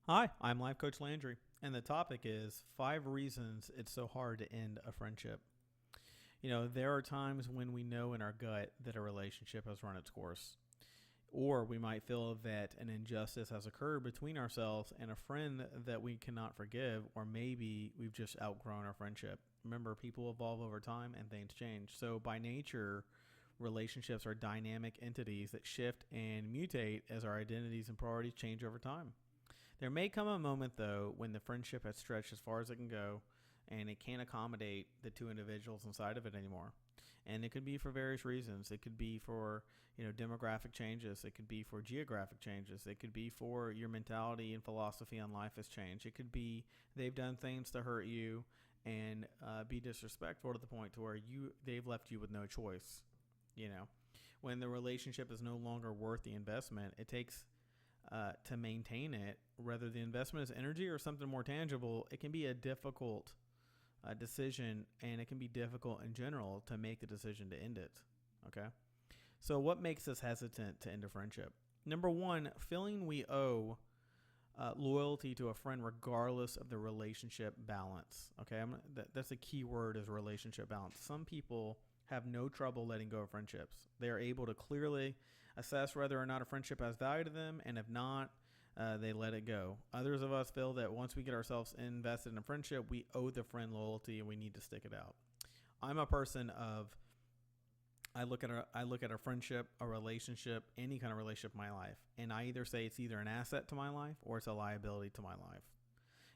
Hi, I'm Life Coach Landry, and the topic is 5 reasons it's so hard to end a friendship. There are times when we know in our gut that a relationship has run its course, or we might feel that an injustice has occurred between ourselves and a friend that we cannot forgive, or maybe we've just outgrown our friendship. Remember, people evolve over time and things change. So, by nature, relationships are dynamic entities that shift and mutate as our identities and priorities change over time. There may come a moment, though, when the friendship has stretched as far as it can go and it can't accommodate the two individuals inside of it anymore. And it could be for various reasons. It could be for, demographic changes. It could be for geographic changes. It could be for your mentality and philosophy on life has changed. It could be they've done things to hurt you and be disrespectful to the point to where they've left you with no choice. When the relationship is no longer worth the investment, it takes to maintain it, whether the investment is energy or something more tangible, it can be a difficult decision, and it can be difficult in general to make the decision to end it. Okay. So what makes us hesitant to end a friendship? Number one, feeling we owe loyalty to a friend regardless of the relationship balance. Okay. That's a key word, is relationship balance. Some people have no trouble letting go of friendships. They are able to clearly assess whether or not a friendship has value to them, and if not, they let it go. Others of us feel that once we get ourselves invested in a friendship, we owe the friend loyalty and we need to stick it out. I'm a person of, I look at a friendship, a relationship, any kind of relationship in my life, and I either say it's either an asset to my life or it's a liability to my life.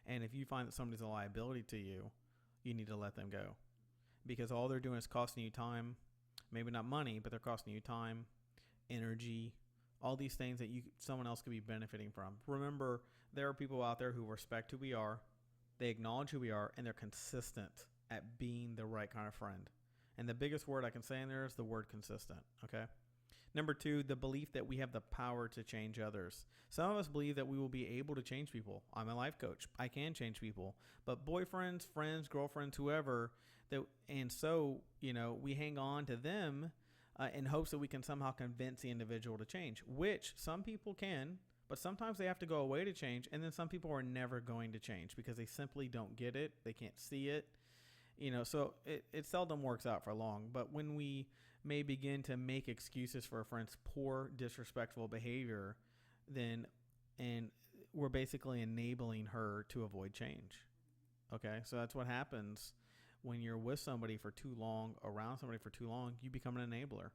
And if you find that somebody's a liability to you, you need to let them go. Because all they're doing is costing you time, maybe not money, but they're costing you time, energy, all these things that someone else could be benefiting from. Remember, there are people out there who respect who we are, they acknowledge who we are, and they're consistent at being the right kind of friend. And the biggest word I can say in there is the word consistent, okay? Number two, the belief that we have the power to change others. Some of us believe that we will be able to change people. I'm a life coach. I can change people. But boyfriends, friends, girlfriends, whoever, we hang on to them in hopes that we can somehow convince the individual to change, which some people can, but sometimes they have to go away to change. And then some people are never going to change because they simply don't get it. They can't see it. So it seldom works out for long. But when we may begin to make excuses for a friend's poor, disrespectful behavior, and we're basically enabling her to avoid change. Okay, so that's what happens when you're with somebody for too long, around somebody for too long. You become an enabler.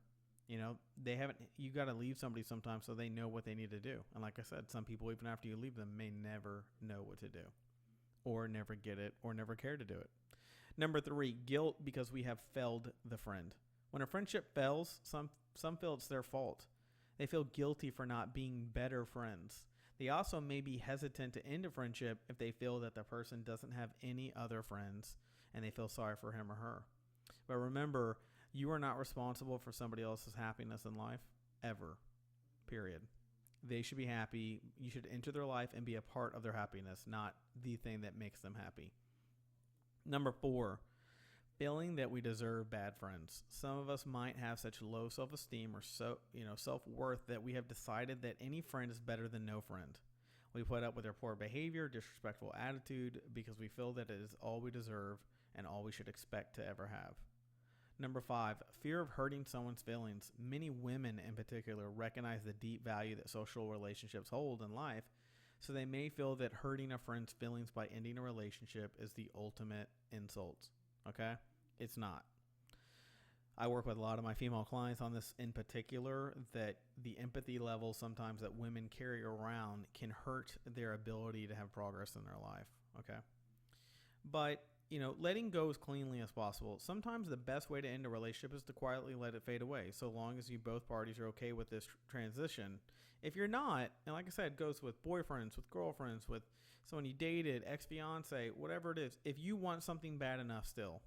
You got to leave somebody sometimes so they know what they need to do. And like I said, some people, even after you leave them, may never know what to do, or never get it, or never care to do it. Number three, guilt because we have failed the friend. When a friendship fails, some feel it's their fault. They feel guilty for not being better friends. They also may be hesitant to end a friendship if they feel that the person doesn't have any other friends and they feel sorry for him or her. But remember, you are not responsible for somebody else's happiness in life, ever, period. They should be happy. You should enter their life and be a part of their happiness, not the thing that makes them happy. Number four, feeling that we deserve bad friends. Some of us might have such low self-esteem or self-worth that we have decided that any friend is better than no friend. We put up with their poor behavior, disrespectful attitude, because we feel that it is all we deserve and all we should expect to ever have. Number five, fear of hurting someone's feelings. Many women in particular recognize the deep value that social relationships hold in life, so they may feel that hurting a friend's feelings by ending a relationship is the ultimate insult. Okay? It's not. I work with a lot of my female clients on this in particular, that the empathy level sometimes that women carry around can hurt their ability to have progress in their life. Okay? But letting go as cleanly as possible. Sometimes the best way to end a relationship is to quietly let it fade away, so long as both parties are okay with this transition. If you're not, and like I said, it goes with boyfriends, with girlfriends, with someone you dated, ex-fiance, whatever it is. If you want something bad enough still,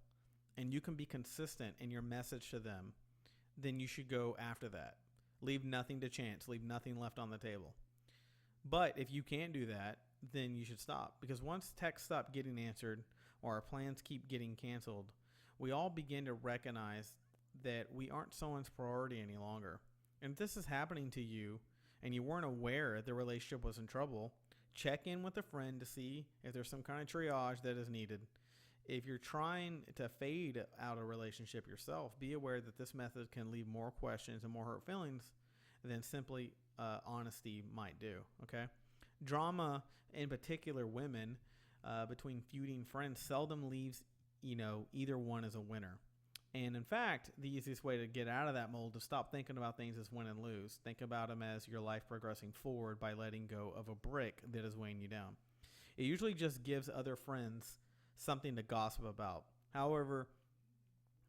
and you can be consistent in your message to them, then you should go after that. Leave nothing to chance. Leave nothing left on the table. But if you can't do that, then you should stop. Because once texts stop getting answered or our plans keep getting canceled, we all begin to recognize that we aren't someone's priority any longer. And if this is happening to you and you weren't aware the relationship was in trouble, check in with a friend to see if there's some kind of triage that is needed. If you're trying to fade out a relationship yourself, be aware that this method can leave more questions and more hurt feelings than simply honesty might do. Okay, drama, in particular, women between feuding friends seldom leaves either one as a winner. And in fact, the easiest way to get out of that mold is stop thinking about things as win and lose. Think about them as your life progressing forward by letting go of a brick that is weighing you down. It usually just gives other friends something to gossip about. However,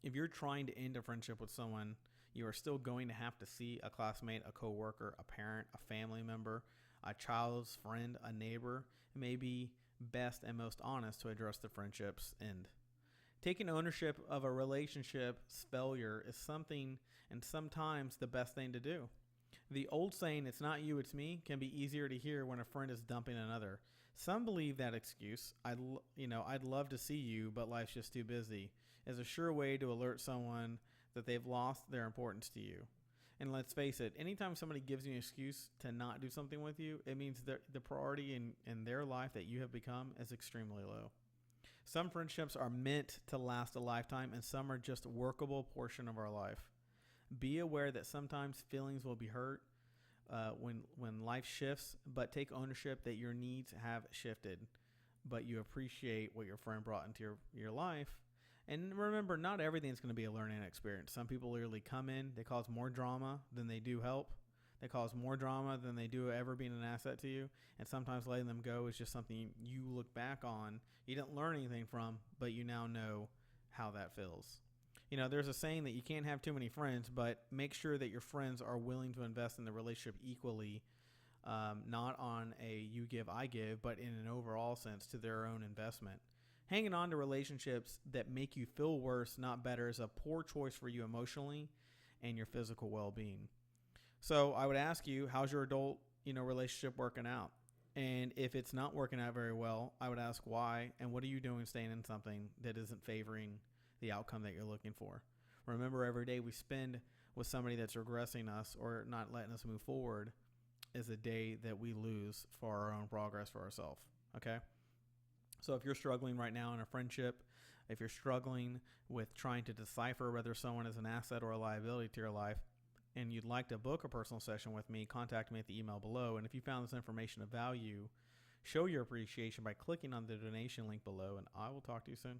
if you're trying to end a friendship with someone, you are still going to have to see a classmate, a coworker, a parent, a family member, a child's friend, a neighbor. It may be best and most honest to address the friendship's end. Taking ownership of a relationship's failure is something and sometimes the best thing to do. The old saying, "It's not you, it's me," can be easier to hear when a friend is dumping another. Some believe that excuse, I'd love to see you, but life's just too busy, is a sure way to alert someone that they've lost their importance to you. And let's face it, anytime somebody gives you an excuse to not do something with you, it means the priority in their life that you have become is extremely low. Some friendships are meant to last a lifetime, and some are just a workable portion of our life. Be aware that sometimes feelings will be hurt when life shifts, but take ownership that your needs have shifted, but you appreciate what your friend brought into your life. And remember, not everything's going to be a learning experience. Some people literally come in, they cause more drama than they do help. They cause more drama than they do ever being an asset to you. And sometimes letting them go is just something you look back on. You didn't learn anything from, but you now know how that feels. There's a saying that you can't have too many friends, but make sure that your friends are willing to invest in the relationship equally, not on a you give, I give, but in an overall sense to their own investment. Hanging on to relationships that make you feel worse, not better, is a poor choice for you emotionally and your physical well-being. So I would ask you, how's your adult, relationship working out? And if it's not working out very well, I would ask why, and what are you doing staying in something that isn't favoring the outcome that you're looking for? Remember, every day we spend with somebody that's regressing us or not letting us move forward is a day that we lose for our own progress for ourselves. Okay? So if you're struggling right now in a friendship, if you're struggling with trying to decipher whether someone is an asset or a liability to your life, and you'd like to book a personal session with me, contact me at the email below. And if you found this information of value, show your appreciation by clicking on the donation link below, and I will talk to you soon.